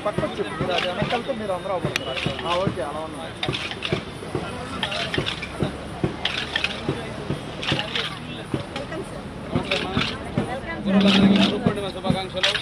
పక్కన చెప్పు మీరు అది వెనకాలతో మీరు అందరూ అవ్వబడుతున్నారు. ఓకే అలా ఉన్నారు. శుభాకాంక్షలు.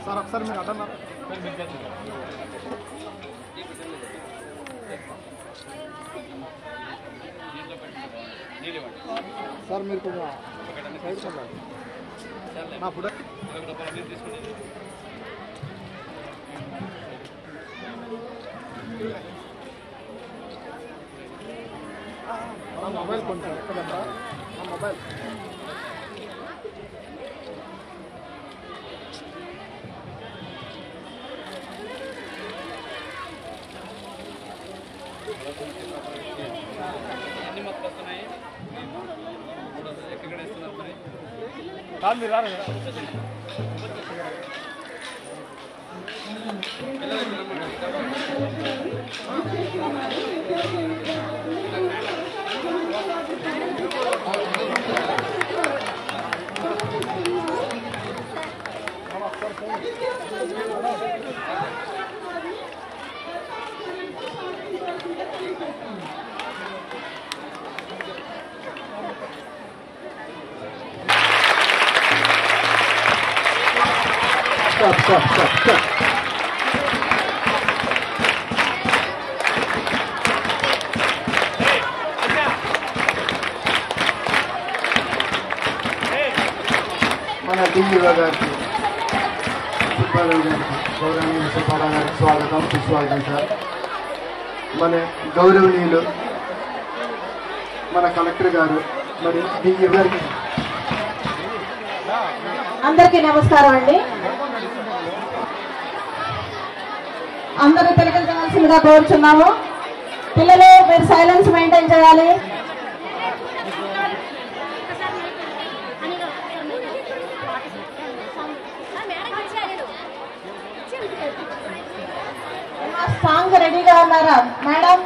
సార్ ఒకసారి మీరు అడ్డన్నారు సార్ మీరు కొంచెం సైడ్ కొన్నాడు నా ఫుడ్ మొబైల్ కొంచెం ఎక్కడంతా నా మొబైల్ కాదు మీరు రారు Stop. మన టీవీలో గారికి సుబ్బారావు గారికి గౌరవనీయులు సుబ్బారావు గారికి స్వాగతం సుస్వాగతం సార్. మన గౌరవనీయులు మన కలెక్టర్ గారు మరి టీవీ గారికి అందరికీ నమస్కారం అండి. అందరూ తిలకించవలసిందిగా కోరుచున్నాము. పిల్లలు మీరు సైలెన్స్ మెయింటైన్ చేయాలి. సాంగ్ రెడీగా ఉన్నారా మేడం?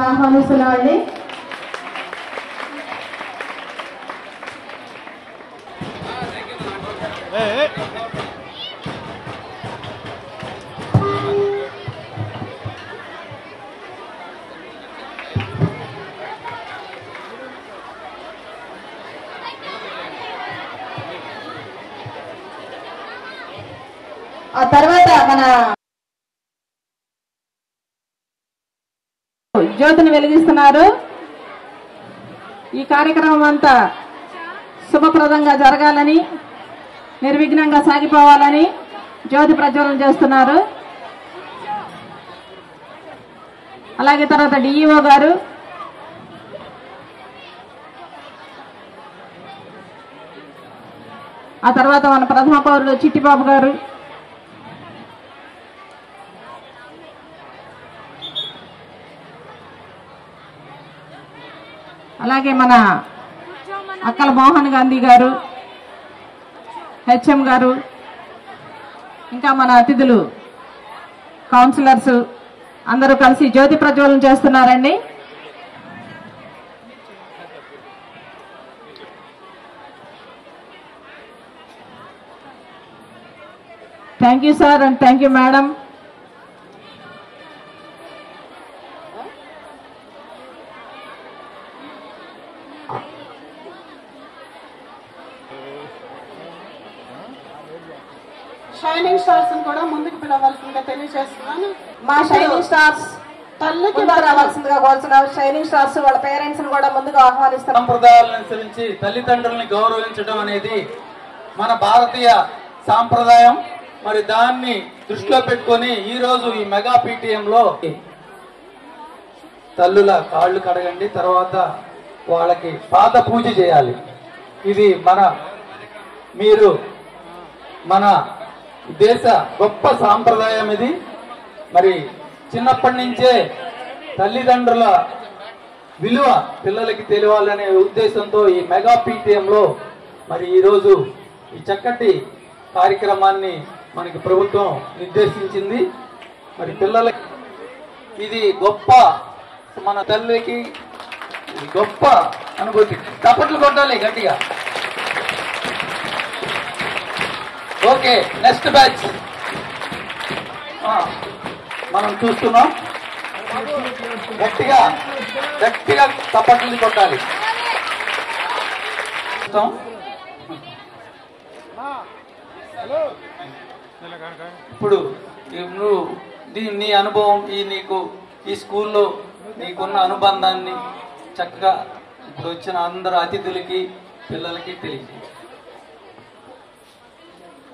ఆహ్వానిస్తున్నామండి. ఆ తర్వాత మన జ్యోతిని వెలిగిస్తున్నారు. ఈ కార్యక్రమం అంతా శుభప్రదంగా జరగాలని, నిర్విఘ్నంగా సాగిపోవాలని జ్యోతి ప్రజ్వలన చేస్తున్నారు. అలాగే తర్వాత డిఈఓ గారు, ఆ తర్వాత మన ప్రథమ పౌరులు చిట్టిబాబు గారు, అలాగే మన అక్కల మోహన్ గాంధీ గారు, హెచ్ఎం గారు, ఇంకా మన అతిథులు కౌన్సిలర్స్ అందరూ కలిసి జ్యోతి ప్రజ్వలన చేస్తున్నారండి. Thank you sir and thank you madam. Shining stars కూడా ముందుకు పిలవాల్సిందిగా తెలియజేస్తున్నాను. మా షైనింగ్ స్టార్స్ తల్లికి రావాల్సిందిగా కోరుతున్నారు. షైనింగ్ స్టార్స్ వాళ్ళ పేరెంట్స్ కూడా ముందుగా ఆహ్వానిస్తారు. సంప్రదాయాలను అనుసరించి తల్లిదండ్రుల్ని గౌరవించడం అనేది మన భారతీయ సాంప్రదాయం. మరి దాన్ని దృష్టిలో పెట్టుకొని ఈ రోజు ఈ మెగా పీటీఎంలో తల్లుల కాళ్ళు కడగండి, తర్వాత వాళ్ళకి పాద పూజ చేయాలి. ఇది మీరు మన దేశ గొప్ప సాంప్రదాయం ఇది. మరి చిన్నప్పటి నుంచే తల్లిదండ్రుల విలువ పిల్లలకి తెలియాలనే ఉద్దేశంతో ఈ మెగా పీటీఎంలో మరి ఈరోజు ఈ చక్కటి కార్యక్రమాన్ని మనకి ప్రభుత్వం నిర్దేశించింది. మరి పిల్లలకి ఇది గొప్ప, మన తల్లికి గొప్ప అనుభూతి. చప్పట్లు కొట్టాలి గట్టిగా. ఓకే, నెక్స్ట్ బ్యాచ్ మనం చూస్తున్నాం. గట్టిగా గట్టిగా చప్పట్లు కొట్టాలి. ఇప్పుడు నువ్వు నీ అనుభవం, ఈ స్కూల్లో నీకున్న అనుబంధాన్ని చక్కగా ఇప్పుడు వచ్చిన అందరు అతిథులకి పిల్లలకి తెలియజేయండి.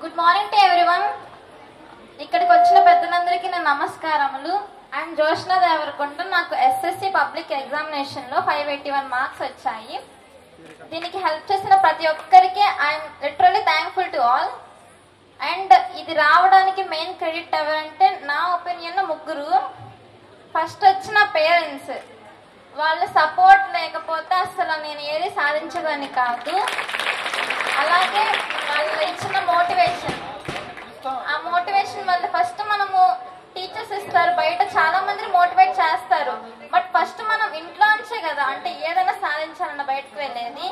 Good morning to everyone. ఇక్కడికి వచ్చిన పెద్దలందరికీ నా నమస్కారములు. అండ్ జోష్నా దేవరకొండ. నాకు ఎస్ఎస్సి పబ్లిక్ ఎగ్జామినేషన్ లో 581 మార్క్స్ వచ్చాయి. దీనికి హెల్ప్ చేసిన ప్రతి ఒక్కరికి I'm literally thankful to all. And ఇది రావడానికి మెయిన్ క్రెడిట్ ఎవరంటే నా ఒపీనియన్ ముగ్గురు. ఫస్ట్ వచ్చిన పేరెంట్స్, వాళ్ళ సపోర్ట్ లేకపోతే అసలు నేను ఏది సాధించదని కాదు. అలాగే వాళ్ళు ఇచ్చిన మోటివేషన్, ఆ మోటివేషన్ వల్ల ఫస్ట్ మనము టీచర్స్ ఇస్తారు, బయట చాలా మంది మోటివేట్ చేస్తారు, బట్ ఫస్ట్ మనం ఇంట్లో నుంచే కదా అంటే ఏదైనా సాధించాలన్న బయటకు వెళ్ళేది.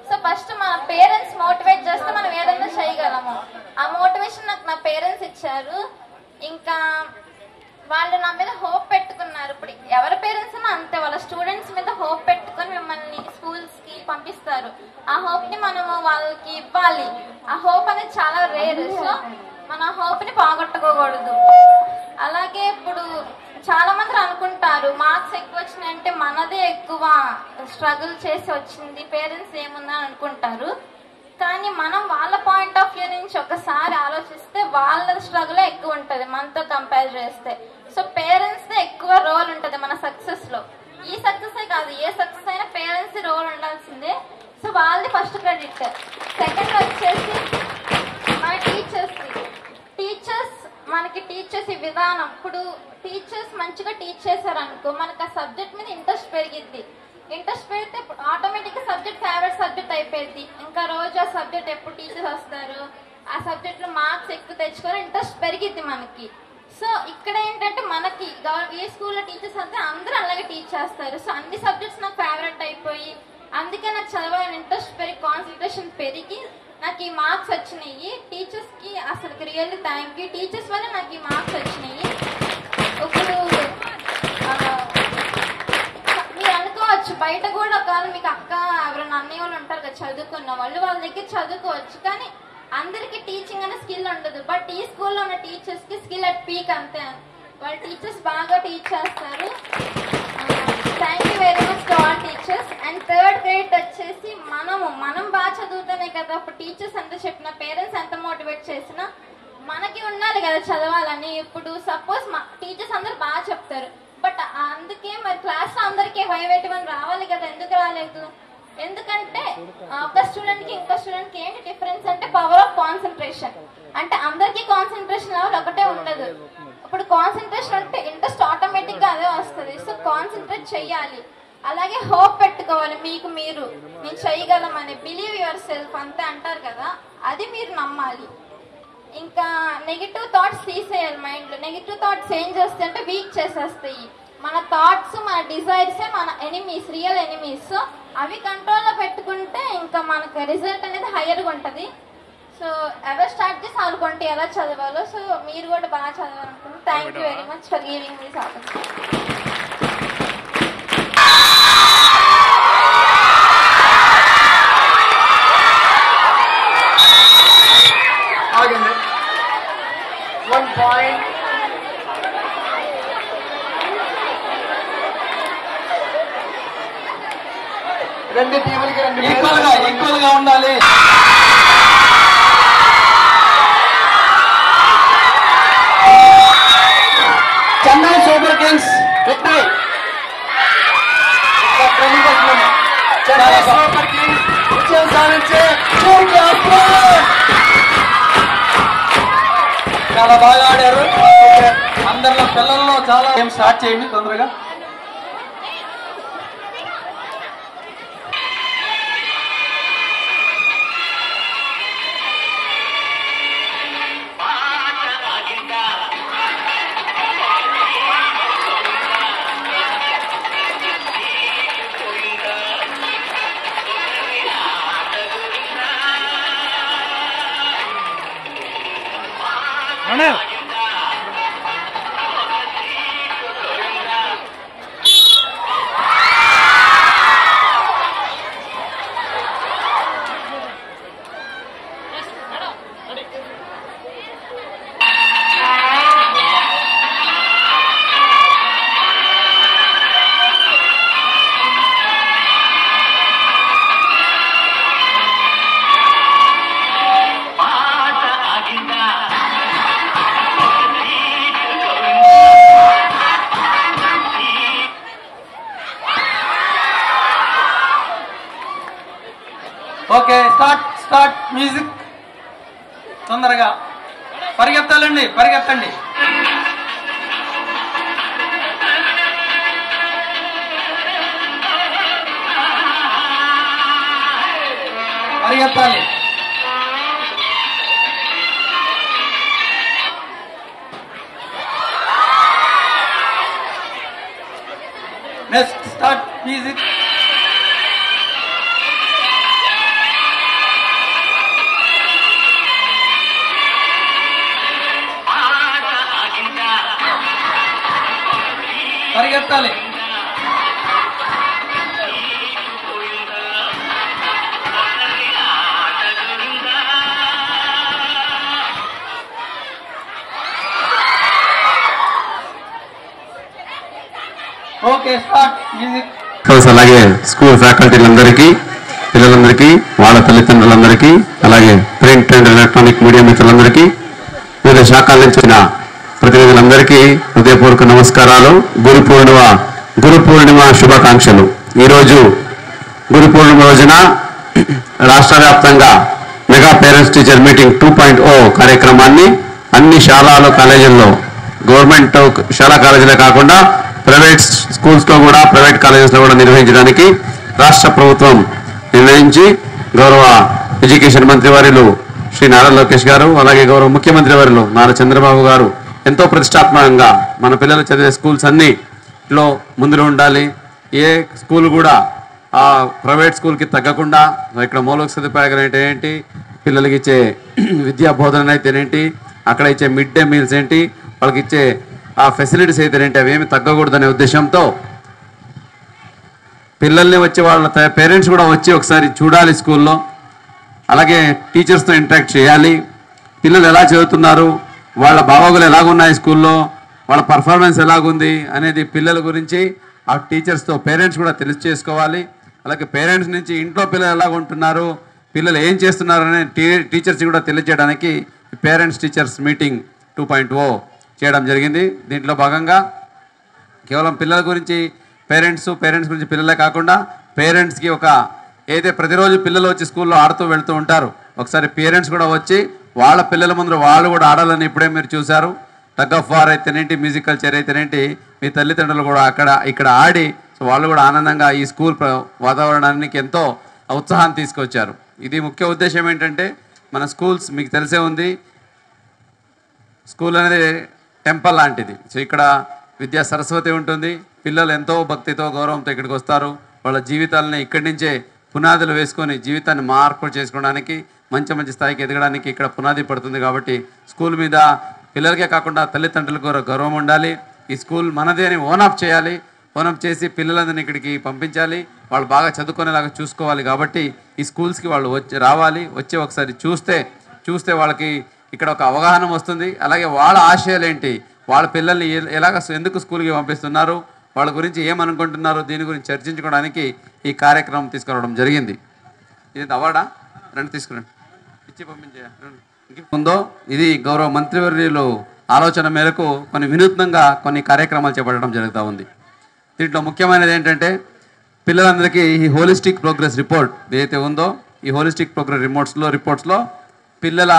సో ఫస్ట్ మన పేరెంట్స్ మోటివేట్ చేస్తే మనం ఏదైనా చేయగలము. ఆ మోటివేషన్ నాకు నా పేరెంట్స్ ఇచ్చారు. ఇంకా వాళ్ళు నా మీద హోప్ పెట్టుకున్నారు. ఇప్పుడు ఎవరి పేరెంట్స్ అయినా అంతే, వాళ్ళ స్టూడెంట్స్ మీద హోప్ పెట్టుకుని మిమ్మల్ని స్కూల్స్ కి పంపిస్తారు. ఆ హోప్ ని మనము వాళ్ళకి ఇవ్వాలి. ఆ హోప్ అనేది చాలా రేర్. సో మన హోప్ ని పోగొట్టుకోకూడదు. అలాగే ఇప్పుడు చాలా మంది అనుకుంటారు మార్క్స్ ఎక్కువ వచ్చినాయంటే మనదే ఎక్కువ స్ట్రగుల్ చేసి వచ్చింది, పేరెంట్స్ ఏముందని అనుకుంటారు. కానీ మనం వాళ్ళ పాయింట్ ఆఫ్ వ్యూ నుంచి ఒకసారి ఆలోచిస్తే వాళ్ళ స్ట్రగుల్ ఎక్కువ ఉంటుంది మనతో కంపేర్ చేస్తే. సో పేరెంట్స్ దే ఎక్కువ రోల్ ఉంటుంది మన సక్సెస్ లో. ఈ సక్సెస్ కాదు, ఏ సక్సెస్ అయినా పేరెంట్స్ రోల్ ఉండాల్సిందే. సో వాళ్ళది ఫస్ట్ క్రెడిట్. సెకండ్ వచ్చేసి మన టీచర్స్ మనకి టీచర్స్ ఈ విధానం. ఇప్పుడు టీచర్స్ మంచిగా టీచ్ చేశారనుకో మనకు ఆ సబ్జెక్ట్ మీద ఇంట్రెస్ట్ పెరిగిద్ది. ఇంట్రెస్ట్ పెడితే ఆటోమేటిక్గా సబ్జెక్ట్ ఫేవరెట్ సబ్జెక్ట్ అయిపోయింది. ఇంకా రోజు ఆ సబ్జెక్ట్ ఎప్పుడు టీచర్స్ వస్తారు, ఆ సబ్జెక్ట్ లో మార్క్స్ ఎక్కువ తెచ్చుకొని ఇంట్రెస్ట్ పెరిగిద్ది మనకి. సో ఇక్కడ ఏంటంటే మనకి ఏ స్కూల్లో టీచర్స్ అంటే అందరూ అలాగే టీచ్ చేస్తారు. సో అన్ని సబ్జెక్ట్స్ నాకు ఫేవరెట్ అయిపోయి అందుకే నాకు చదవాలని ఇంట్రెస్ట్ పెరిగి కాన్సన్ట్రేషన్ పెరిగి నాకు ఈ మార్క్స్ వచ్చినాయి. టీచర్స్ కి అసలు రియల్లీ థ్యాంక్ యూ. టీచర్స్ వల్ల నాకు ఈ మార్క్స్ వచ్చినాయి. ఇప్పుడు మీరు అనుకోవచ్చు బయట కూడా ఒకవేళ మీకు అక్క ఎవరైనా అన్నయ్య వాళ్ళు ఉంటారు కదా చదువుకున్న వాళ్ళు, వాళ్ళ దగ్గర చదువుకోవచ్చు. కానీ అందరికి టీచింగ్ అనే స్కిల్ ఉండదు, బట్ ఈ స్కూల్లో ఉన్న టీచర్స్ కి స్కిల్ అట్ పీక్ అంతే. వాళ్ళ టీచర్స్ బాగా టీచ్ చేస్తారు. Thank you very much to all teachers. And third grade వచ్చేసి మనం బాగా చదువుతానే కదా అప్పుడు టీచర్స్ ఎంత చెప్పినా, పేరెంట్స్ ఎంత మోటివేట్ చేసినా మనకి ఉండాలి కదా చదవాలని. ఇప్పుడు సపోజ్ టీచర్స్ అందరు బాగా చెప్తారు, బట్ అందుకే మరి క్లాస్లో అందరికీ 581 రావాలి కదా, ఎందుకు రాలేదు? ఎందుకంటే ఒక స్టూడెంట్కి ఇంకో స్టూడెంట్కి ఏంటి డిఫరెన్స్ అంటే పవర్ ఆఫ్ కాన్సన్ట్రేషన్. అంటే అందరికీ కాన్సన్ట్రేషన్ లెవెల్ ఒకటే ఉండదు. ఇప్పుడు కాన్సన్ట్రేషన్ అంటే ఇంట్రెస్ట్ ఆటోమేటిక్గా అదే వస్తుంది. సో కాన్సన్ట్రేట్ చెయ్యాలి. అలాగే హోప్ పెట్టుకోవాలి మీకు మీరు, నేను చేయగలమని. బిలీవ్ యువర్ సెల్ఫ్ అంతే అంటారు కదా, అది మీరు నమ్మాలి. ఇంకా నెగిటివ్ థాట్స్ తీసేయాలి మైండ్లో. నెగిటివ్ థాట్స్ ఏం చేస్తాయి అంటే వీక్ చేసేస్తాయి. మన థాట్స్ మన డిజైర్సే మన ఎనిమీస్, రియల్ ఎనిమీస్. సో అవి కంట్రోల్లో పెట్టుకుంటే ఇంకా మనకు రిజల్ట్ అనేది హయ్యర్గా ఉంటుంది. సో ఎవరు స్టార్ట్ చేసి అనుకుంటే ఎలా చదవాలో. సో మీరు కూడా బాగా చదవాలనుకుంటున్నాను. Thank you very much for giving this opportunity. One point. రెండు టీములకి ఈక్వల్ గా ఉండాలి. Chennai Super Kings Chennai Super Kings విజయం సాధించే చాలా బాగా ఆడారు. అందరిలో పిల్లల్లో చాలా గేమ్ స్టార్ట్ చేయండి తొందరగా. Okay, start music. తొందరగా పరిగెత్తాలండి, పరిగెత్తండి. పరిగెత్తాలి. Next start music. పరిగెత్తాలి. Okay, start music. అలాగే స్కూల్ ఫ్యాకల్టీలందరికీ, పిల్లలందరికీ, వాళ్ళ తల్లిదండ్రులందరికీ, అలాగే ప్రింట్ అండ్ ఎలక్ట్రానిక్ మీడియా మిత్రులందరికీ, వివిధ శాఖల నుంచి వచ్చిన ప్రతినిధులందరికీ హృదయపూర్వక నమస్కారాలు. గురు పూర్ణిమ శుభాకాంక్షలు. ఈరోజు గురు పూర్ణిమ రోజున రాష్ట్ర వ్యాప్తంగా మెగా పేరెంట్స్ టీచర్ మీటింగ్ 2.0 కార్యక్రమాన్ని అన్ని శాలలు కాలేజీల్లో, గవర్నమెంట్ శాలా కాలేజీలే కాకుండా ప్రైవేట్ స్కూల్స్లో కూడా, ప్రైవేట్ కాలేజెస్లో కూడా నిర్వహించడానికి రాష్ట్ర ప్రభుత్వం నిర్ణయించి గౌరవ ఎడ్యుకేషన్ మంత్రి వర్యులు శ్రీ నారా లోకేష్ గారు, అలాగే గౌరవ ముఖ్యమంత్రి వర్యులు నారా చంద్రబాబు గారు ఎంతో ప్రతిష్టాత్మకంగా మన పిల్లలు చదివే స్కూల్స్ అన్నిలో ముందులో ఉండాలి. ఏ స్కూల్ కూడా ఆ ప్రైవేట్ స్కూల్కి తగ్గకుండా ఇక్కడ మౌలిక సదుపాయాలు అయితే ఏంటి, పిల్లలకి ఇచ్చే విద్యా బోధన అయితేనేంటి, అక్కడ ఇచ్చే మిడ్ డే మీల్స్ ఏంటి, వాళ్ళకి ఇచ్చే ఆ ఫెసిలిటీస్ అయితేనేంటి, అవేమి తగ్గకూడదనే ఉద్దేశంతో పిల్లల్ని వచ్చి వాళ్ళ పేరెంట్స్ కూడా వచ్చి ఒకసారి చూడాలి, స్కూల్లో అలాగే టీచర్స్తో ఇంటరాక్ట్ చేయాలి. పిల్లలు ఎలా చదువుతున్నారు, వాళ్ళ బాగోగులు ఎలాగున్నాయి స్కూల్లో, వాళ్ళ పర్ఫార్మెన్స్ ఎలాగుంది అనేది పిల్లల గురించి ఆ టీచర్స్తో పేరెంట్స్ కూడా తెలియజేసుకోవాలి. అలాగే పేరెంట్స్ నుంచి ఇంట్లో పిల్లలు ఎలా ఉంటున్నారు, పిల్లలు ఏం చేస్తున్నారు అనే టీచర్స్ కూడా తెలియజేయడానికి పేరెంట్స్ టీచర్స్ మీటింగ్ 2.0 చేయడం జరిగింది. దీంట్లో భాగంగా కేవలం పిల్లల గురించి పేరెంట్స్ గురించి పిల్లలే కాకుండా పేరెంట్స్కి ఒక ఏదైతే ప్రతిరోజు పిల్లలు వచ్చి స్కూల్లో ఆడుతూ వెళ్తూ ఉంటారు, ఒకసారి పేరెంట్స్ కూడా వచ్చి వాళ్ళ పిల్లల ముందు వాళ్ళు కూడా ఆడాలని ఇప్పుడే మీరు చూశారు. టగ్ ఆఫ్ వార్ అయితేనేంటి, మ్యూజికల్ చైర్ అయితేనేంటి, మీ తల్లిదండ్రులు కూడా ఇక్కడ ఆడి సో వాళ్ళు కూడా ఆనందంగా ఈ స్కూల్ వాతావరణానికి ఎంతో ఉత్సాహాన్ని తీసుకొచ్చారు. ఇది ముఖ్య ఉద్దేశం ఏంటంటే మన స్కూల్స్ మీకు తెలిసే ఉంది, స్కూల్ అనేది టెంపుల్ లాంటిది. సో ఇక్కడ విద్యా సరస్వతి ఉంటుంది. పిల్లలు ఎంతో భక్తితో గౌరవంతో ఇక్కడికి వస్తారు. వాళ్ళ జీవితాలని ఇక్కడి నుంచే పునాదులు వేసుకొని జీవితాన్ని మార్పు చేసుకోవడానికి మంచి స్థాయికి ఎదగడానికి ఇక్కడ పునాది పడుతుంది. కాబట్టి స్కూల్ మీద పిల్లలకే కాకుండా తల్లిదండ్రులకు గౌరవం ఉండాలి. ఈ స్కూల్ మనదే అని ఓనప్ చేయాలి. ఓనప్ చేసి పిల్లలందరినీ ఇక్కడికి పంపించాలి. వాళ్ళు బాగా చదువుకునేలాగా చూసుకోవాలి. కాబట్టి ఈ స్కూల్స్కి వాళ్ళు రావాలి. వచ్చి ఒకసారి చూస్తే వాళ్ళకి ఇక్కడ ఒక అవగాహన వస్తుంది. అలాగే వాళ్ళ ఆశయాలు ఏంటి, వాళ్ళ పిల్లల్ని ఎందుకు స్కూల్కి పంపిస్తున్నారు, వాళ్ళ గురించి ఏమనుకుంటున్నారు, దీని గురించి చర్చించుకోవడానికి ఈ కార్యక్రమం తీసుకురావడం జరిగింది. ఇది అవార్డా రెండు తీసుకురండి, ఇచ్చి పంపించే ఉందో. ఇది గౌరవ మంత్రివర్యులు ఆలోచన మేరకు కొన్ని వినూత్నంగా కొన్ని కార్యక్రమాలు చేపట్టడం జరుగుతూ ఉంది. దీంట్లో ముఖ్యమైనది ఏంటంటే పిల్లలందరికీ ఈ హోలిస్టిక్ ప్రోగ్రెస్ రిపోర్ట్ ఏదైతే ఉందో, ఈ హోలిస్టిక్ ప్రోగ్రెస్ రిపోర్ట్స్లో పిల్లల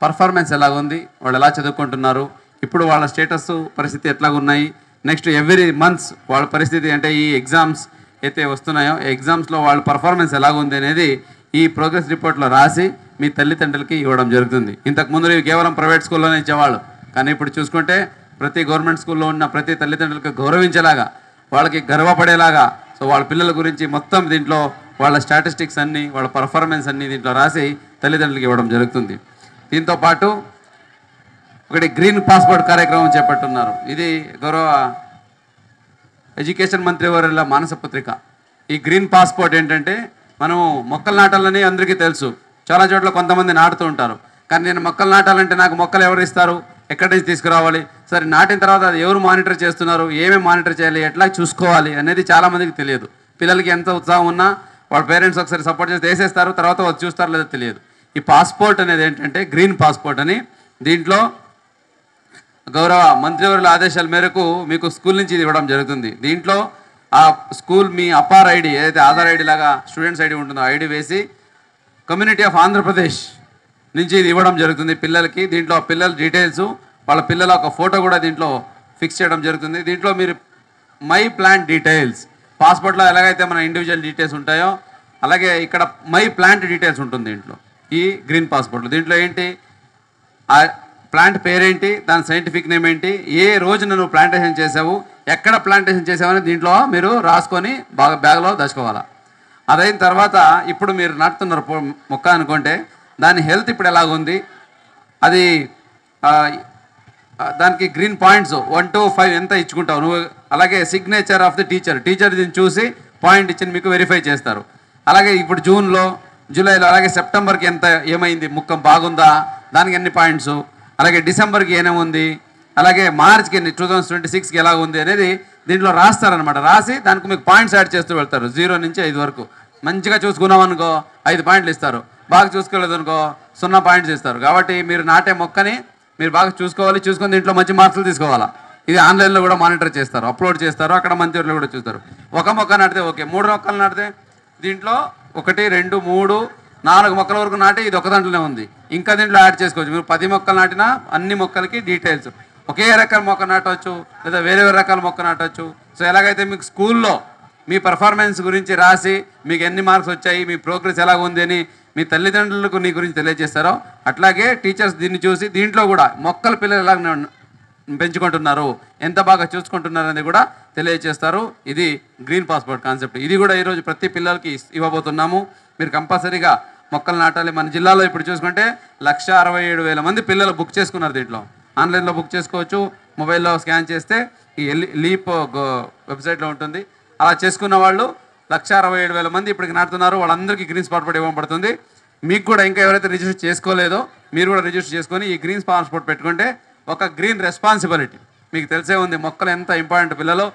పర్ఫార్మెన్స్ ఎలాగుంది, వాళ్ళు ఎలా చదువుకుంటున్నారు, ఇప్పుడు వాళ్ళ స్టేటస్ పరిస్థితి ఎట్లాగున్నాయి, నెక్స్ట్ ఎవ్రీ మంత్స్ వాళ్ళ పరిస్థితి అంటే ఈ ఎగ్జామ్స్ అయితే వస్తున్నాయో ఈ ఎగ్జామ్స్లో వాళ్ళ పర్ఫార్మెన్స్ ఎలాగుంది అనేది ఈ ప్రోగ్రెస్ రిపోర్ట్లో రాసి మీ తల్లిదండ్రులకి ఇవ్వడం జరుగుతుంది. ఇంతకుముందు ఇవి కేవలం ప్రైవేట్ స్కూల్లోనే ఇచ్చేవాళ్ళు, కానీ ఇప్పుడు చూసుకుంటే ప్రతి గవర్నమెంట్ స్కూల్లో ఉన్న ప్రతి తల్లిదండ్రులకు గౌరవించేలాగా, వాళ్ళకి గర్వపడేలాగా సో వాళ్ళ పిల్లల గురించి మొత్తం దీంట్లో వాళ్ళ స్టాటిస్టిక్స్ అన్నీ, వాళ్ళ పర్ఫార్మెన్స్ అన్నీ దీంట్లో రాసి తల్లిదండ్రులకి ఇవ్వడం జరుగుతుంది. దీంతోపాటు ఒకటి గ్రీన్ పాస్పోర్ట్ కార్యక్రమం చేపట్టున్నారు. ఇది గౌరవ ఎడ్యుకేషన్ మంత్రి వారి మానస పత్రిక. ఈ గ్రీన్ పాస్పోర్ట్ ఏంటంటే మనము మొక్కలు నాటాలని అందరికీ తెలుసు, చాలా చోట్ల కొంతమంది నాటుతూ ఉంటారు. కానీ నేను మొక్కలు నాటాలంటే నాకు మొక్కలు ఎవరు ఇస్తారు, ఎక్కడి నుంచి తీసుకురావాలి, సరే నాటిన తర్వాత అది ఎవరు మానిటర్ చేస్తున్నారు, ఏమేమి మానిటర్ చేయాలి, ఎట్లా చూసుకోవాలి అనేది చాలామందికి తెలియదు. పిల్లలకి ఎంత ఉత్సాహం ఉన్నా వాళ్ళ పేరెంట్స్ ఒకసారి సపోర్ట్ చేస్తే వేసేస్తారు, తర్వాత వాళ్ళు చూస్తారో లేదో తెలియదు. ఈ పాస్పోర్ట్ అనేది ఏంటంటే గ్రీన్ పాస్పోర్ట్ అని, దీంట్లో గౌరవ మంత్రివర్యుల ఆదేశాల మేరకు మీకు స్కూల్ నుంచి ఇది ఇవ్వడం జరుగుతుంది. దీంట్లో ఆ స్కూల్ మీ అపార్ ఐడి ఏదైతే ఆధార్ ఐడి లాగా స్టూడెంట్స్ ఐడి ఉంటుందో ఐడి వేసి కమ్యూనిటీ ఆఫ్ ఆంధ్రప్రదేశ్ నుంచి ఇది ఇవ్వడం జరుగుతుంది పిల్లలకి. దీంట్లో పిల్లల డీటెయిల్స్, వాళ్ళ పిల్లల ఒక ఫోటో కూడా దీంట్లో ఫిక్స్ చేయడం జరుగుతుంది. దీంట్లో మీరు మై ప్లాంట్ డీటెయిల్స్, పాస్పోర్ట్లో ఎలాగైతే మన ఇండివిజువల్ డీటెయిల్స్ ఉంటాయో అలాగే ఇక్కడ మై ప్లాంట్ డీటెయిల్స్ ఉంటుంది దీంట్లో ఈ గ్రీన్ పాస్పోర్ట్లో. దీంట్లో ఏంటి, ఆ ప్లాంట్ పేరేంటి, దాని సైంటిఫిక్ నేమ్ ఏంటి, ఏ రోజున నువ్వు ప్లాంటేషన్ చేసావు, ఎక్కడ ప్లాంటేషన్ చేసావని దీంట్లో మీరు రాసుకొని బాగా బ్యాగ్లో దాచుకోవాలి. అదైన తర్వాత ఇప్పుడు మీరు నాటుతున్నారు మొక్క అనుకుంటే దాని హెల్త్ ఇప్పుడు ఎలాగుంది, అది దానికి గ్రీన్ పాయింట్స్ 1 to 5 ఎంత ఇచ్చుకుంటావు నువ్వు. అలాగే సిగ్నేచర్ ఆఫ్ ది టీచర్ దీన్ని చూసి పాయింట్ ఇచ్చి మీకు వెరిఫై చేస్తారు. అలాగే ఇప్పుడు జూన్లో, జూలైలో, అలాగే సెప్టెంబర్కి ఎంత ఏమైంది, మొక్క బాగుందా, దానికి ఎన్ని పాయింట్స్, అలాగే డిసెంబర్కి ఏమేముంది, అలాగే మార్చ్కి 2026కి ఎలా ఉంది అనేది దీంట్లో రాస్తారనమాట. రాసి దానికి మీకు పాయింట్స్ యాడ్ చేస్తూ వెళ్తారు 0 నుంచి 5 వరకు. మంచిగా చూసుకున్నాం అనుకో 5 పాయింట్లు ఇస్తారు, బాగా చూసుకోలేదు అనుకో 0 పాయింట్స్ ఇస్తారు. కాబట్టి మీరు నాటే మొక్కని మీరు బాగా చూసుకోవాలి, చూసుకొని దీంట్లో మంచి మార్కులు తీసుకోవాలా. ఇది ఆన్లైన్లో కూడా మానిటర్ చేస్తారు, అప్లోడ్ చేస్తారు, అక్కడ మంత్రివర్యులు కూడా చూస్తారు. ఒక మొక్క నాటితే ఓకే, 3 మొక్కలు నాటితే దీంట్లో 1, 2, 3, 4 మొక్కల వరకు నాటి ఇది ఒక దాంట్లోనే ఉంది. ఇంకా దీంట్లో యాడ్ చేసుకోవచ్చు. మీరు 10 మొక్కలు నాటినా అన్ని మొక్కలకి డీటెయిల్స్, ఒకే రకాల మొక్క నాటవచ్చు లేదా వేరే రకాల మొక్క నాటవచ్చు. సో ఎలాగైతే మీకు స్కూల్లో మీ పర్ఫార్మెన్స్ గురించి రాసి మీకు ఎన్ని మార్క్స్ వచ్చాయి, మీ ప్రోగ్రెస్ ఎలాగ ఉంది అని మీ తల్లిదండ్రులకు నీ గురించి తెలియజేస్తారో అట్లాగే టీచర్స్ దీన్ని చూసి దీంట్లో కూడా మొక్కల పిల్లలు ఎలా పెంచుకుంటున్నారు, ఎంత బాగా చూసుకుంటున్నారు అనేది కూడా తెలియజేస్తారు. ఇది గ్రీన్ పాస్పోర్ట్ కాన్సెప్ట్. ఇది కూడా ఈరోజు ప్రతి పిల్లలకి ఇవ్వబోతున్నాము. మీరు కంపల్సరీగా మొక్కలు నాటాలి. మన జిల్లాలో ఇప్పుడు చూసుకుంటే 1,67,000 మంది పిల్లలు బుక్ చేసుకున్నారు. దీంట్లో ఆన్లైన్లో బుక్ చేసుకోవచ్చు, మొబైల్లో స్కాన్ చేస్తే ఈ లీప్ వెబ్సైట్లో ఉంటుంది. అలా చేసుకున్న వాళ్ళు 1,67,000 మంది ఇప్పటికి నాటుతున్నారు. వాళ్ళందరికీ గ్రీన్ పాస్పోర్ట్ ఇవ్వబడుతుంది. మీకు కూడా ఇంకా ఎవరైతే రిజిస్టర్ చేసుకోలేదో మీరు కూడా రిజిస్టర్ చేసుకొని ఈ గ్రీన్ పాస్పోర్ట్ పెట్టుకుంటే ఒక గ్రీన్ రెస్పాన్సిబిలిటీ. మీకు తెలిసే ఉంది మొక్కలు ఎంత ఇంపార్టెంట్. పిల్లలు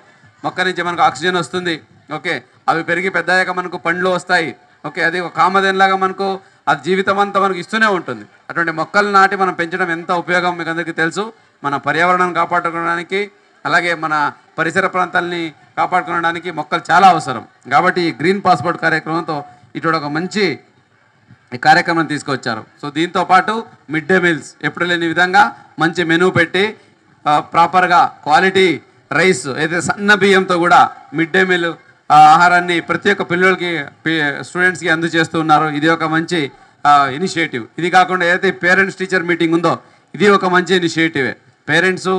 మొక్క నుంచి మనకు ఆక్సిజన్ వస్తుంది. ఓకే, అవి పెరిగి పెద్దయ్యాక మనకు పండ్లు వస్తాయి. ఓకే, అది ఒక కామధేనులాగా మనకు అది జీవితం అంతా మనకు ఇస్తూనే ఉంటుంది. అటువంటి మొక్కలు నాటి మనం పెంచడం ఎంత ఉపయోగం మీకు అందరికీ తెలుసు. మన పర్యావరణాన్ని కాపాడుకోవడానికి అలాగే మన పరిసర ప్రాంతాలని కాపాడుకోవడానికి మొక్కలు చాలా అవసరం. కాబట్టి ఈ గ్రీన్ పాస్పోర్ట్ కార్యక్రమంతో ఇటు ఒక మంచి కార్యక్రమం తీసుకొచ్చారు. సో దీంతో పాటు మిడ్ డే మీల్స్ ఎప్పుడు లేని విధంగా మంచి మెనూ పెట్టి ప్రాపర్గా క్వాలిటీ రైస్ అయితే సన్న బియ్యంతో కూడా మిడ్ డే మీల్ ఆహారాన్ని ప్రతి ఒక్క పిల్లలకి స్టూడెంట్స్కి అందజేస్తూ ఉన్నారు. ఇది ఒక మంచి ఇనిషియేటివ్. ఇది కాకుండా ఏదైతే పేరెంట్స్ టీచర్ మీటింగ్ ఉందో ఇది ఒక మంచి ఇనిషియేటివే. పేరెంట్స్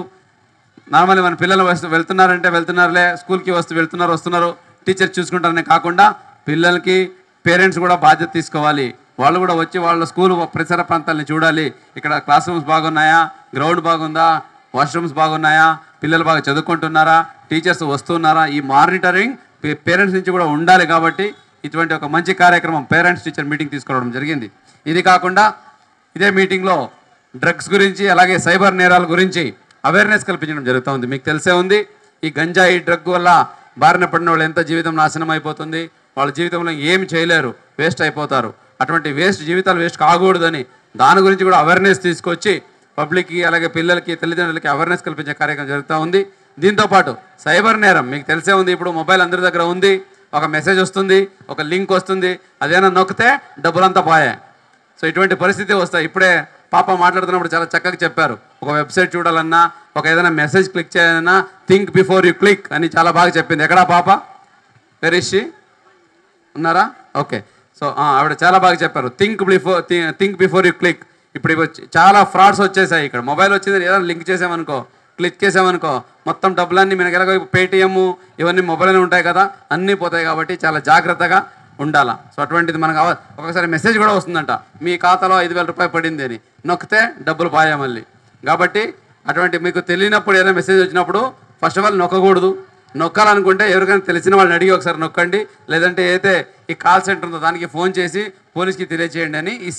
నార్మల్లీ మన పిల్లలు వెళ్తున్నారంటే వెళ్తున్నారులే, స్కూల్కి వస్తున్నారు టీచర్ చూసుకుంటారనే కాకుండా పిల్లలకి పేరెంట్స్ కూడా బాధ్యత తీసుకోవాలి. వాళ్ళు కూడా వచ్చి వాళ్ళ స్కూల్ పరిసర ప్రాంతాలని చూడాలి. ఇక్కడ క్లాస్ రూమ్స్ బాగున్నాయా, గ్రౌండ్ బాగుందా, వాష్రూమ్స్ బాగున్నాయా, పిల్లలు బాగా చదువుకుంటున్నారా, టీచర్స్ వస్తున్నారా, ఈ మానిటరింగ్ పేరెంట్స్ నుంచి కూడా ఉండాలి. కాబట్టి ఇటువంటి ఒక మంచి కార్యక్రమం పేరెంట్స్ టీచర్ మీటింగ్ తీసుకోవడం జరిగింది. ఇది కాకుండా ఇదే మీటింగ్లో డ్రగ్స్ గురించి అలాగే సైబర్ నేరాల గురించి అవేర్నెస్ కల్పించడం జరుగుతుంది. మీకు తెలిసే ఉంది ఈ గంజాయి డ్రగ్ వల్ల బారిన పడిన వాళ్ళు ఎంత జీవితం నాశనం అయిపోతుంది. వాళ్ళ జీవితంలో ఏమి చేయలేరు, వేస్ట్ అయిపోతారు. అటువంటి జీవితాలు వేస్ట్ కాకూడదని దాని గురించి కూడా అవేర్నెస్ తీసుకొచ్చి పబ్లిక్కి అలాగే పిల్లలకి తల్లిదండ్రులకి అవేర్నెస్ కల్పించే కార్యక్రమం జరుగుతూ ఉంది. దీంతోపాటు సైబర్ నేరం మీకు తెలిసే ఉంది. ఇప్పుడు మొబైల్ అందరి దగ్గర ఉంది. ఒక మెసేజ్ వస్తుంది, ఒక లింక్ వస్తుంది, అదేనా నొక్కితే డబ్బులంతా పోయాయి. సో ఇటువంటి పరిస్థితి వస్తాయి. ఇప్పుడే పాప మాట్లాడుతున్నప్పుడు చాలా చక్కగా చెప్పారు. ఒక వెబ్సైట్ చూడాలన్నా, ఒక ఏదైనా మెసేజ్ క్లిక్ చేయాలన్నా థింక్ బిఫోర్ యూ క్లిక్ అని చాలా బాగా చెప్పింది. ఎక్కడా పాప? వెరీషి ఉన్నారా? ఓకే. సో ఆవిడ చాలా బాగా చెప్పారు. Think before you click. ఇప్పుడు చాలా ఫ్రాడ్స్ వచ్చేసాయి. ఇక్కడ మొబైల్ వచ్చింది, ఏదైనా లింక్ చేసామనుకో, క్లిక్ చేసామనుకో మొత్తం డబ్బులన్నీ మనకి ఎలాగో పేటిఎమ్ ఇవన్నీ మొబైల్లోనే ఉంటాయి కదా, అన్నీ పోతాయి. కాబట్టి చాలా జాగ్రత్తగా ఉండాలా. సో అటువంటిది మనకు ఒకసారి మెసేజ్ కూడా వస్తుందంట, మీ ఖాతాలో 5,000 రూపాయలు పడింది అని. నొక్కితే డబ్బులు పోయా మళ్ళీ. కాబట్టి అటువంటి మీకు తెలియనప్పుడు ఏదైనా మెసేజ్ వచ్చినప్పుడు ఫస్ట్ ఆఫ్ ఆల్ నొక్కకూడదు. నొక్కాలనుకుంటే ఎవరికైనా తెలిసిన వాళ్ళని అడిగి ఒకసారి నొక్కండి. లేదంటే అయితే ఈ కాల్ సెంటర్ ఉందో దానికి ఫోన్ చేసి పోలీస్కి తెలియజేయండి అని ఈ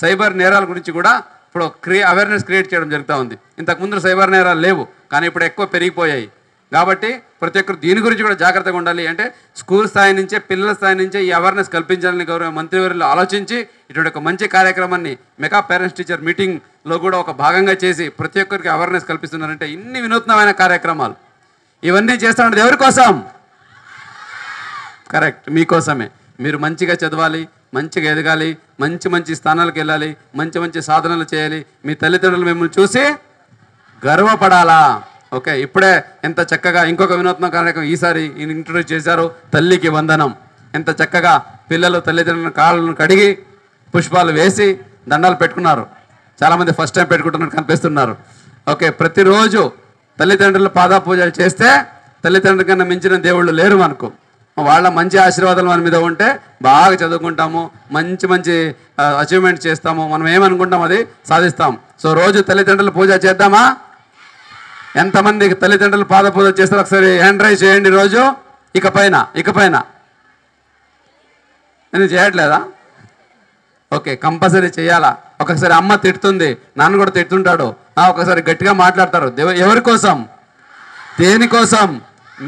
సైబర్ నేరాల గురించి కూడా ఇప్పుడు అవేర్నెస్ క్రియేట్ చేయడం జరుగుతూ ఉంది. ఇంతకుముందు సైబర్ నేరాలు లేవు, కానీ ఇప్పుడు ఎక్కువ పెరిగిపోయాయి. కాబట్టి ప్రతి ఒక్కరు దీని గురించి కూడా జాగ్రత్తగా ఉండాలి. అంటే స్కూల్ స్థాయి నుంచే, పిల్లల స్థాయి నుంచే ఈ అవేర్నెస్ కల్పించాలని గౌరవ మంత్రివర్యులు ఆలోచించి ఇటువంటి ఒక మంచి కార్యక్రమాన్ని మెగా పేరెంట్స్ టీచర్ మీటింగ్లో కూడా ఒక భాగంగా చేసి ప్రతి ఒక్కరికి అవేర్నెస్ కల్పిస్తున్నారంటే ఇన్ని వినూత్నమైన కార్యక్రమాలు ఇవన్నీ చేస్తున్నది ఎవరి కోసం? కరెక్ట్, మీకోసమే. మీరు మంచిగా చదవాలి, మంచిగా ఎదగాలి, మంచి స్థానాలకు వెళ్ళాలి, మంచి సాధనలు చేయాలి. మీ తల్లిదండ్రులు మిమ్మల్ని చూసి గర్వపడాలా. ఓకే, ఇప్పుడే ఎంత చక్కగా ఇంకొక వినూత్న కార్యక్రమం ఈసారి ఇంట్రొడ్యూస్ చేశారు, తల్లికి వందనం. ఎంత చక్కగా పిల్లలు తల్లిదండ్రుల కాళ్ళను కడిగి పుష్పాలు వేసి దండాలు పెట్టుకున్నారు. చాలామంది ఫస్ట్ టైం పెట్టుకుంటున్నట్టు కనిపిస్తున్నారు. ఓకే, ప్రతిరోజు తల్లిదండ్రుల పాదపూజలు చేస్తే తల్లిదండ్రుల కన్నా మించిన దేవుళ్ళు లేరు మనకు. వాళ్ళ మంచి ఆశీర్వాదాలు మన మీద ఉంటే బాగా చదువుకుంటాము, మంచి అచీవ్మెంట్ చేస్తాము. మనం ఏమనుకుంటాం అది సాధిస్తాం. సో రోజు తల్లిదండ్రుల పూజ చేద్దామా? ఎంతమంది తల్లిదండ్రులు పాద పూజ చేస్తారు ఒకసారి హ్యాండ్ రైజ్ చేయండి. రోజు ఇకపైన నేను చేయట్లేదా? ఓకే, కంపల్సరీ చేయాలా. ఒకసారి అమ్మ తిడుతుంది, నాన్న కూడా తిడుతుంటాడు, ఒకసారి గట్టిగా మాట్లాడతారు. ఎవరి కోసం? దేనికోసం?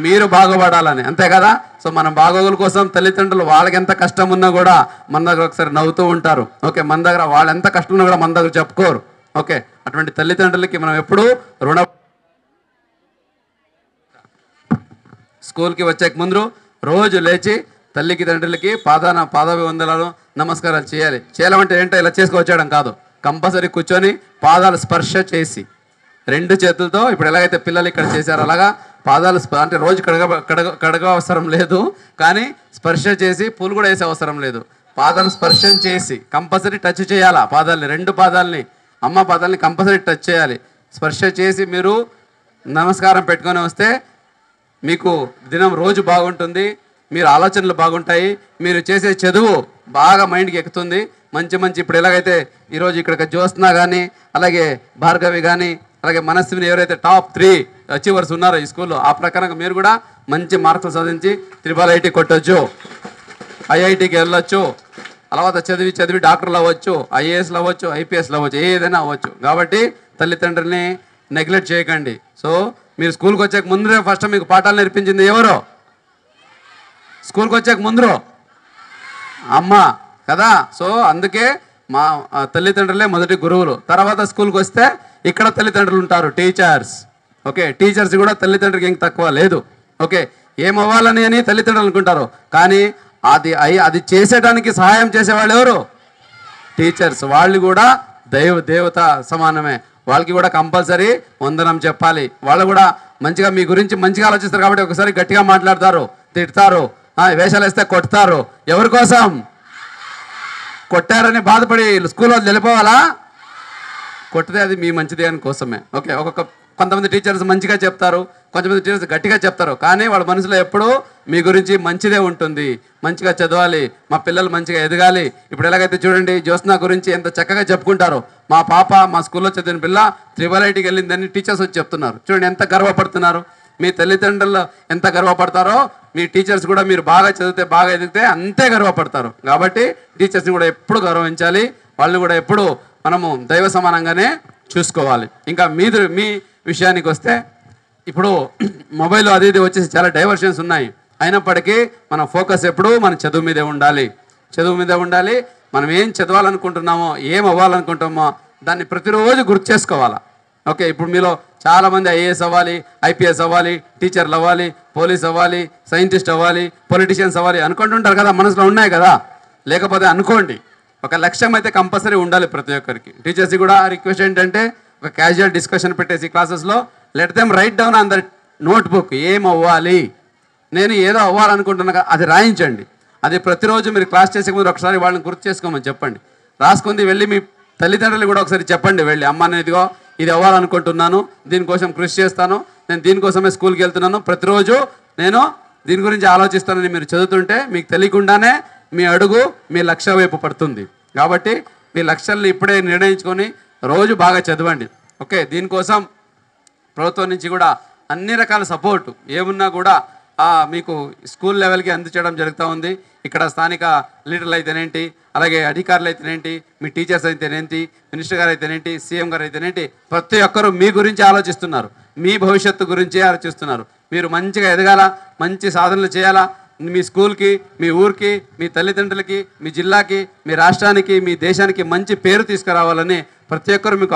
మీరు బాగుపడాలని, అంతే కదా. సో మన బాగోగుల కోసం తల్లిదండ్రులు వాళ్ళకి ఎంత కష్టం ఉన్నా కూడా మన దగ్గర ఒకసారి నవ్వుతూ ఉంటారు. ఓకే, మన దగ్గర వాళ్ళు ఎంత కష్టం ఉన్నా కూడా మన దగ్గర చెప్పుకోరు. ఓకే, అటువంటి తల్లిదండ్రులకి మనం ఎప్పుడూ స్కూల్కి వచ్చే ముందు రోజు లేచి తల్లికి తండ్రులకి పాదాభివందనాలు నమస్కారాలు చేయాలంటే ఏంటో ఇలా చేసుకొచ్చేయడం కాదు. కంపల్సరీ కూర్చొని పాదాలు స్పర్శ చేసి 2 చేతులతో, ఇప్పుడు ఎలాగైతే పిల్లలు ఇక్కడ చేశారో అలాగా పాదాలు అంటే రోజు కడగ అవసరం లేదు, కానీ స్పర్శ చేసి పూలు కూడా వేసే అవసరం లేదు. పాదాలు స్పర్శం చేసి కంపల్సరీ టచ్ చేయాలా. పాదాలని 2 పాదాలని అమ్మ పాదాలని కంపల్సరీ టచ్ చేయాలి. స్పర్శ చేసి మీరు నమస్కారం పెట్టుకొని వస్తే మీకు దినం రోజు బాగుంటుంది, మీరు ఆలోచనలు బాగుంటాయి, మీరు చేసే చదువు బాగా మైండ్కి ఎక్కుతుంది. మంచి ఇప్పుడు ఎలాగైతే ఈరోజు ఇక్కడ జ్యోత్స్న కానీ అలాగే భార్గవి కానీ అలాగే మనస్విని ఎవరైతే టాప్ 3 అచీవర్స్ ఉన్నారో ఈ స్కూల్లో, ఆ ప్రకారంగా మీరు కూడా మంచి మార్కులు సాధించి IIIT కొట్టొచ్చు, IITకి వెళ్ళొచ్చు. తర్వాత చదివి డాక్టర్లు అవ్వచ్చు, ఐఏఎస్లు అవ్వచ్చు, ఐపీఎస్లు అవ్వచ్చు, ఏదైనా అవ్వచ్చు. కాబట్టి తల్లిదండ్రుల్ని నెగ్లెక్ట్ చేయకండి. సో మీరు స్కూల్కి వచ్చాక ముందరే ఫస్ట్ మీకు పాఠాలు నేర్పించింది ఎవరో? స్కూల్కి వచ్చాక ముందరు అమ్మ కదా. సో అందుకే మా తల్లిదండ్రులే మొదటి గురువులు. తర్వాత స్కూల్కి వస్తే ఇక్కడ తల్లిదండ్రులు ఉంటారు, టీచర్స్. ఓకే, టీచర్స్ కూడా తల్లిదండ్రులకి ఏం తక్కువ లేదు. ఓకే, ఏమవ్వాలని అని తల్లిదండ్రులు అనుకుంటారు, కానీ అది చేసేటానికి సహాయం చేసేవాళ్ళు ఎవరు? టీచర్స్. వాళ్ళు కూడా దేవత సమానమే. వాళ్ళకి కూడా కంపల్సరీ వందనం చెప్పాలి. వాళ్ళు కూడా మంచిగా మీ గురించి మంచిగా ఆలోచిస్తారు కాబట్టి ఒకసారి గట్టిగా మాట్లాడతారు, తిడతారు, వేషాలు వేస్తే కొడతారు. ఎవరి కోసం? కొట్టారని బాధపడి స్కూల్లో వెళ్ళిపోవాలా? కొట్టితే అది మీ మంచిది అని కోసమే. ఓకే, కొంతమంది టీచర్స్ మంచిగా చెప్తారు, కొంతమంది టీచర్స్ గట్టిగా చెప్తారు, కానీ వాళ్ళ మనసులో ఎప్పుడూ మీ గురించి మంచిదే ఉంటుంది. మంచిగా చదవాలి, మా పిల్లలు మంచిగా ఎదగాలి. ఇప్పుడు ఎలాగైతే చూడండి, జ్యోత్స్న గురించి ఎంత చక్కగా చెప్పుకుంటారు. మా పాప మా స్కూల్లో చదివిన పిల్ల త్రిబల్-ఐటీకి వెళ్ళిందని టీచర్స్ వచ్చి చెప్తున్నారు. చూడండి ఎంత గర్వపడుతున్నారు. మీ తల్లిదండ్రులు ఎంత గర్వపడతారో మీ టీచర్స్ కూడా మీరు బాగా చదివితే బాగా ఎదిగితే అంతే గర్వపడతారు. కాబట్టి టీచర్స్ని కూడా ఎప్పుడు గౌరవించాలి, వాళ్ళని కూడా ఎప్పుడు మనము దైవ సమానంగానే చూసుకోవాలి. ఇంకా మీ విషయానికి వస్తే ఇప్పుడు మొబైల్ అది ఇది వచ్చేసి చాలా డైవర్షన్స్ ఉన్నాయి. అయినప్పటికీ మన ఫోకస్ ఎప్పుడు మన చదువు మీదే ఉండాలి. చదువు మీదే ఉండాలి. మనం ఏం చదవాలనుకుంటున్నామో, ఏం అవ్వాలనుకుంటామో దాన్ని ప్రతిరోజు గుర్తు చేసుకోవాలా. ఓకే, ఇప్పుడు మీలో చాలామంది ఐఏఎస్ అవ్వాలి, ఐపీఎస్ అవ్వాలి, టీచర్లు అవ్వాలి, పోలీస్ అవ్వాలి, సైంటిస్ట్ అవ్వాలి, పొలిటీషియన్స్ అవ్వాలి అనుకుంటుంటారు కదా, మనసులో ఉన్నాయి కదా. లేకపోతే అనుకోండి, ఒక లక్ష్యం అయితే కంపల్సరీ ఉండాలి ప్రతి ఒక్కరికి. టీచర్స్కి కూడా రిక్వెస్ట్ ఏంటంటే ఒక క్యాజువల్ డిస్కషన్ పెట్టేసి క్లాసెస్లో let them write down on the notebook. ఏం అవ్వాలి, నేను ఏదో అవ్వాలనుకుంటున్నా అది రాయించండి. అది ప్రతిరోజు మీరు క్లాస్ చేసే ముందు ఒకసారి వాళ్ళని గుర్తు చేసుకోమని చెప్పండి. రాసుకుంది వెళ్ళి మీ తల్లిదండ్రులు కూడా ఒకసారి చెప్పండి, వెళ్ళి అమ్మ నేను ఇదిగో ఇది అవ్వాలనుకుంటున్నాను, దీనికోసం కృషి చేస్తాను, నేను దీనికోసమే స్కూల్కి వెళ్తున్నాను, ప్రతిరోజు నేను దీని గురించి ఆలోచిస్తానని మీరు చదువుతుంటే మీకు తెలియకుండానే మీ అడుగు మీ లక్ష్య వైపు పడుతుంది. కాబట్టి మీ లక్ష్యాలను ఇప్పుడే నిర్ణయించుకొని రోజు బాగా చదవండి. ఓకే, దీనికోసం ప్రభుత్వం నుంచి కూడా అన్ని రకాల సపోర్టు ఏమున్నా కూడా మీకు స్కూల్ లెవెల్కి అందించడం జరుగుతూ ఉంది. ఇక్కడ స్థానిక లీడర్లు అయితేనేంటి, అలాగే అధికారులు అయితేనేంటి, మీ టీచర్స్ అయితేనేంటి, మినిస్టర్ గారు అయితేనేంటి, సీఎం గారు అయితేనేంటి, ప్రతి ఒక్కరూ మీ గురించి ఆలోచిస్తున్నారు, మీ భవిష్యత్తు గురించి ఆలోచిస్తున్నారు. మీరు మంచిగా ఎదగాల, మంచి సాధనలు చేయాలా, మీ స్కూల్కి, మీ ఊరికి, మీ తల్లిదండ్రులకి, మీ జిల్లాకి, మీ రాష్ట్రానికి, మీ దేశానికి మంచి పేరు తీసుకురావాలని ప్రతి ఒక్కరు మీకు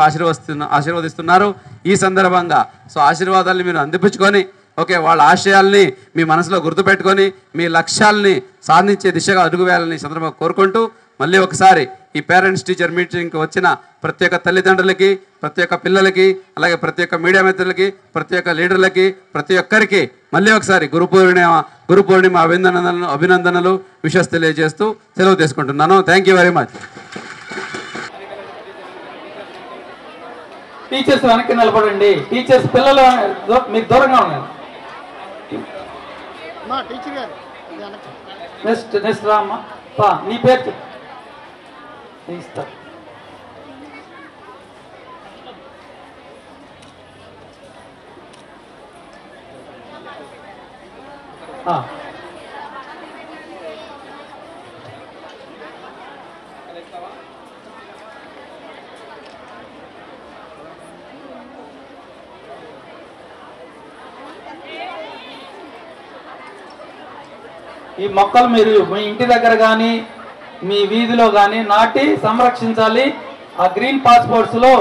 ఆశీర్వదిస్తున్నారు ఈ సందర్భంగా. సో ఆశీర్వాదాలని మీరు అందిపుచ్చుకొని ఓకే వాళ్ళ ఆశయాల్ని మీ మనసులో గుర్తుపెట్టుకొని మీ లక్ష్యాలని సాధించే దిశగా అడుగు వేయాలని సందర్భంగా కోరుకుంటూ మళ్ళీ ఒకసారి ఈ పేరెంట్స్ టీచర్ మీటింగ్కి వచ్చిన ప్రతి ఒక్క తల్లిదండ్రులకి, ప్రతి ఒక్క పిల్లలకి, అలాగే ప్రతి ఒక్క మీడియా మిత్రులకి, ప్రతి ఒక్క లీడర్లకి, ప్రతి ఒక్కరికి మళ్ళీ ఒకసారి గురు పూర్ణిమ అభినందనలు విషెస్ తెలియజేస్తూ సెలవు తీసుకుంటున్నాను. Thank you very much. Teachers వెనక్కి నిలబడండి. టీచర్స్ పిల్లలు మీరు దూరంగా ఉన్నారు. టీచర్ గారు నెక్స్ట్ రామ్మా, నీ పేరు చెప్పు. ఇస్తా ఈ మొక్కలు మీరు మీ ఇంటి దగ్గర కానీ మీ వీధిలో కానీ నాటి సంరక్షించాలి. ఆ గ్రీన్ పాస్పోర్ట్స్లో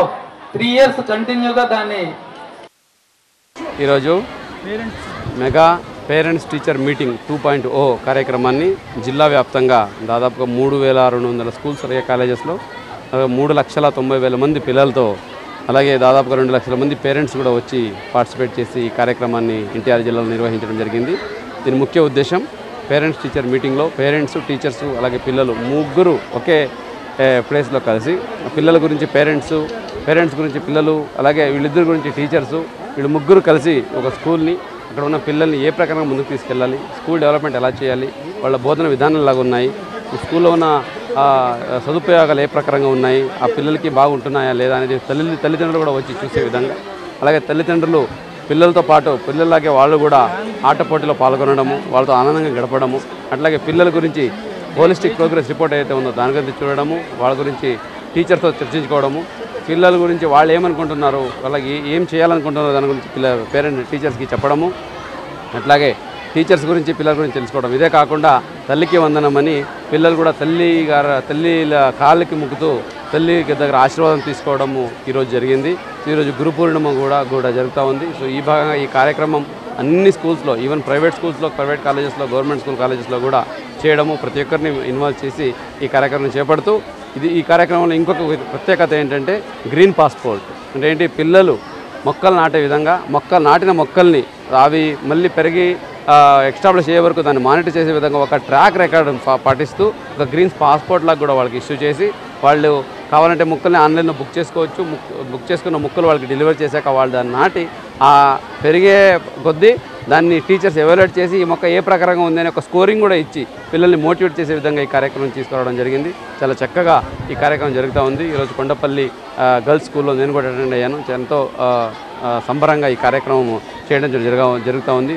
3 years కంటిన్యూగా దాన్ని. ఈరోజు మెగా పేరెంట్స్ టీచర్ మీటింగ్ 2.0 కార్యక్రమాన్ని జిల్లా వ్యాప్తంగా దాదాపుగా 3,600 స్కూల్స్ అలాగే కాలేజెస్లో 3,90,000 మంది పిల్లలతో అలాగే దాదాపుగా 2 లక్షల మంది పేరెంట్స్ కూడా వచ్చి పార్టిసిపేట్ చేసి ఈ కార్యక్రమాన్ని ఎన్టీఆర్ జిల్లాలో నిర్వహించడం జరిగింది. దీని ముఖ్య ఉద్దేశం పేరెంట్స్ టీచర్ మీటింగ్లో పేరెంట్స్, టీచర్స్ అలాగే పిల్లలు ముగ్గురు ఒకే ప్లేస్లో కలిసి పిల్లల గురించి పేరెంట్స్ గురించి పిల్లలు అలాగే వీళ్ళిద్దరి గురించి టీచర్సు వీళ్ళు ముగ్గురు కలిసి ఒక స్కూల్ని అక్కడ ఉన్న పిల్లల్ని ఏ ప్రకారంగా ముందుకు తీసుకెళ్ళాలి, స్కూల్ డెవలప్మెంట్ ఎలా చేయాలి, వాళ్ళ బోధన విధానాలు ఎలాగ ఉన్నాయి, స్కూల్లో ఉన్న సదుపయోగాలు ఏ ప్రకారంగా ఉన్నాయి, ఆ పిల్లలకి బాగుంటున్నాయా లేదా అనేది తల్లిదండ్రులు కూడా వచ్చి చూసే విధంగా, అలాగే తల్లిదండ్రులు పిల్లలతో పాటు పిల్లల్లాగే వాళ్ళు కూడా ఆట పోటీలో పాల్గొనడము, వాళ్ళతో ఆనందంగా గడపడము, అట్లాగే పిల్లల గురించి హోలిస్టిక్ ప్రోగ్రెస్ రిపోర్ట్ ఏదైతే ఉందో దాని గురించి చూడడము, వాళ్ళ గురించి టీచర్స్తో చర్చించుకోవడము, పిల్లల గురించి వాళ్ళు ఏమనుకుంటున్నారు, వాళ్ళకి ఏం చేయాలనుకుంటున్నారో దాని గురించి పేరెంట్స్ టీచర్స్కి చెప్పడము, అట్లాగే టీచర్స్ గురించి పిల్లల గురించి తెలుసుకోవడం. ఇదే కాకుండా తల్లికి వందనమని పిల్లలు కూడా తల్లిల కాళ్ళకి ముక్కుతూ తల్లి దగ్గర ఆశీర్వాదం తీసుకోవడము ఈరోజు జరిగింది. ఈరోజు గురు పూర్ణిమ కూడా జరుగుతూ ఉంది. సో ఈ భాగంగా ఈ కార్యక్రమం అన్ని స్కూల్స్లో, ఈవెన్ ప్రైవేట్ స్కూల్స్లో, ప్రైవేట్ కాలేజెస్లో, గవర్నమెంట్ స్కూల్ కాలేజెస్లో కూడా చేయడము, ప్రతి ఒక్కరిని ఇన్వాల్వ్ చేసి ఈ కార్యక్రమం చేపడుతూ ఈ కార్యక్రమంలో ఇంకొక ప్రత్యేకత ఏంటంటే గ్రీన్ పాస్పోర్ట్. అంటే ఏంటి, పిల్లలు మొక్కలు నాటే విధంగా నాటిన మొక్కల్ని అవి మళ్ళీ పెరిగి ఎస్టాబ్లిష్ అయ్యే వరకు దాన్ని మానిటర్ చేసే విధంగా ఒక ట్రాక్ రికార్డు పాటిస్తూ ఒక గ్రీన్ పాస్పోర్ట్ లాగా కూడా వాళ్ళకి ఇష్యూ చేసి, వాళ్ళు కావాలంటే మొక్కల్ని ఆన్లైన్లో బుక్ చేసుకోవచ్చు. బుక్ చేసుకున్న మొక్కలు వాళ్ళకి డెలివరీ చేశాక వాళ్ళు దాన్ని నాటి పెరిగే కొద్దీ దాన్ని టీచర్స్ ఎవాల్యుయేట్ చేసి ఈ మొక్క ఏ ప్రకారంగా ఉందని ఒక స్కోరింగ్ కూడా ఇచ్చి పిల్లల్ని మోటివేట్ చేసే విధంగా ఈ కార్యక్రమం తీసుకురావడం జరిగింది. చాలా చక్కగా ఈ కార్యక్రమం జరుగుతూ ఉంది. ఈరోజు కొండపల్లి గర్ల్స్ స్కూల్లో నేను కూడా అటెండ్ అయ్యాను. ఎంతో సంబరంగా ఈ కార్యక్రమం చేయడం జరుగుతూ ఉంది.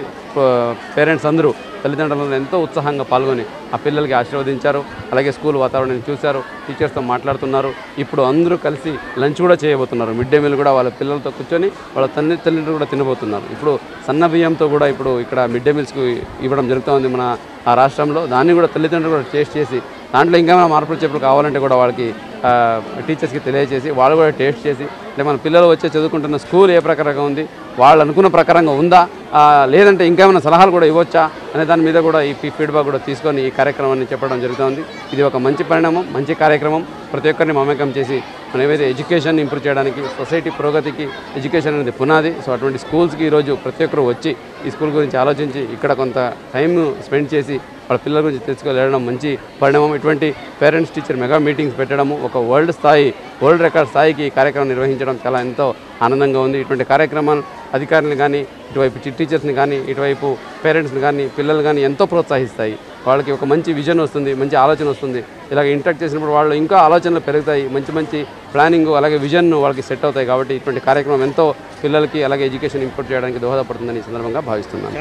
పేరెంట్స్ అందరూ, తల్లిదండ్రులు ఎంతో ఉత్సాహంగా పాల్గొని ఆ పిల్లలకి ఆశీర్వదించారు. అలాగే స్కూల్ వాతావరణాన్ని చూశారు, టీచర్స్తో మాట్లాడుతున్నారు. ఇప్పుడు అందరూ కలిసి లంచ్ కూడా చేయబోతున్నారు. మిడ్ డే మీల్ కూడా వాళ్ళ పిల్లలతో కూర్చొని వాళ్ళ తల్లిదండ్రులు కూడా తినబోతున్నారు. ఇప్పుడు సన్న బియ్యంతో కూడా ఇప్పుడు ఇక్కడ మిడ్ డే మీల్స్కి ఇవ్వడం జరుగుతూ ఉంది మన ఆ రాష్ట్రంలో. దాన్ని కూడా తల్లిదండ్రులు కూడా టేస్ట్ చేసి దాంట్లో ఇంకేమైనా మార్పులు చెప్పులు కావాలంటే కూడా వాళ్ళకి టీచర్స్కి తెలియజేసి వాళ్ళు కూడా టేస్ట్ చేసి, అంటే మన పిల్లలు వచ్చే చదువుకుంటున్న స్కూల్ ఏ ప్రకారంగా ఉంది, వాళ్ళు అనుకున్న ప్రకారంగా ఉందా, లేదంటే ఇంకేమైనా సలహాలు కూడా ఇవ్వచ్చా అనే దాని మీద కూడా ఈ ఫీడ్బ్యాక్ కూడా తీసుకొని ఈ కార్యక్రమాన్ని చెప్పడం జరుగుతుంది. ఇది ఒక మంచి పరిణామం, మంచి కార్యక్రమం. ప్రతి ఒక్కరిని మమేకం చేసి మనం ఏవైతే ఎడ్యుకేషన్ ఇంప్రూవ్ చేయడానికి, సొసైటీ పురోగతికి ఎడ్యుకేషన్ అనేది పునాది. సో అటువంటి స్కూల్స్కి ఈరోజు ప్రతి ఒక్కరు వచ్చి ఈ స్కూల్ గురించి ఆలోచించి ఇక్కడ కొంత టైం స్పెండ్ చేసి వాళ్ళ పిల్లల గురించి తెలుసుకోలేడం మంచి పరిణామం. ఇటువంటి పేరెంట్స్ టీచర్ మెగా మీటింగ్స్ పెట్టడము, ఒక వరల్డ్ రికార్డ్ స్థాయికి ఈ కార్యక్రమం నిర్వహించడం చాలా ఎంతో ఆనందంగా ఉంది. ఇటువంటి కార్యక్రమాలు అధికారులను కానీ, ఇటువైపు టీచర్స్ని కానీ, ఇటువైపు పేరెంట్స్ని కానీ, పిల్లలు కానీ ఎంతో ప్రోత్సహిస్తాయి. వాళ్ళకి ఒక మంచి విజన్ వస్తుంది, మంచి ఆలోచన వస్తుంది. ఇలాగ ఇంటరాక్ట్ చేసినప్పుడు వాళ్ళు ఇంకా ఆలోచనలు పెరుగుతాయి, మంచి ప్లానింగ్ అలాగే విజన్ వాళ్ళకి సెట్ అవుతాయి. కాబట్టి ఇటువంటి కార్యక్రమం ఎంతో పిల్లలకి అలాగే ఎడ్యుకేషన్ ఇంప్రూవ్ చేయడానికి దోహదపడుతుందని ఈ సందర్భంగా భావిస్తున్నాను.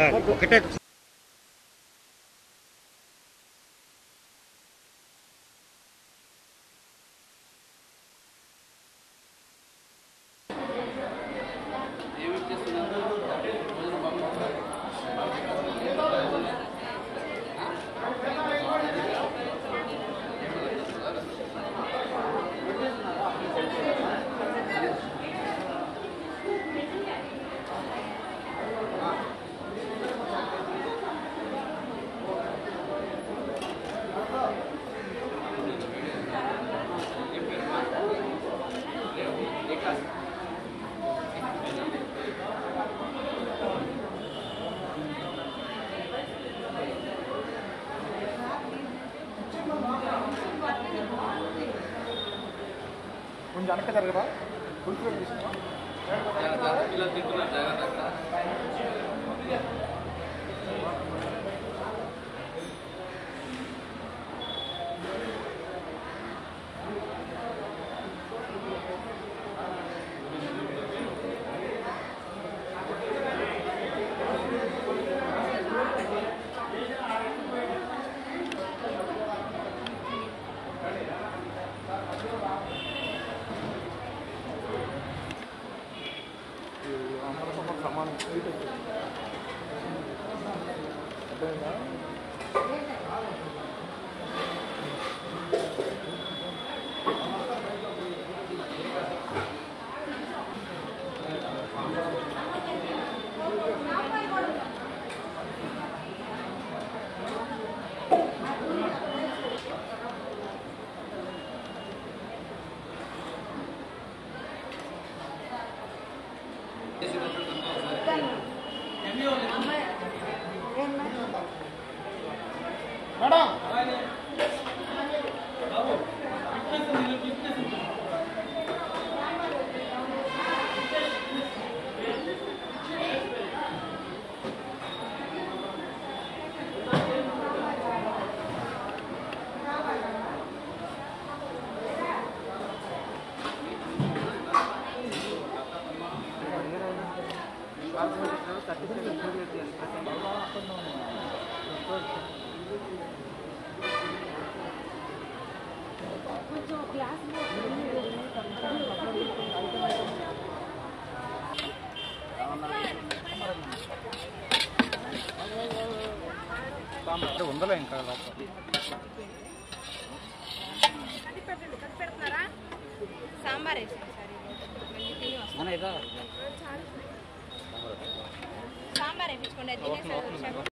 కొంచెం వెనక జరగరా, ఫుల్ ఫ్రేమ్ తీసుకున్నా. సమానం ఉందలే ఇంకా సాంబార్ సాంబార్ వేయించుకోండి.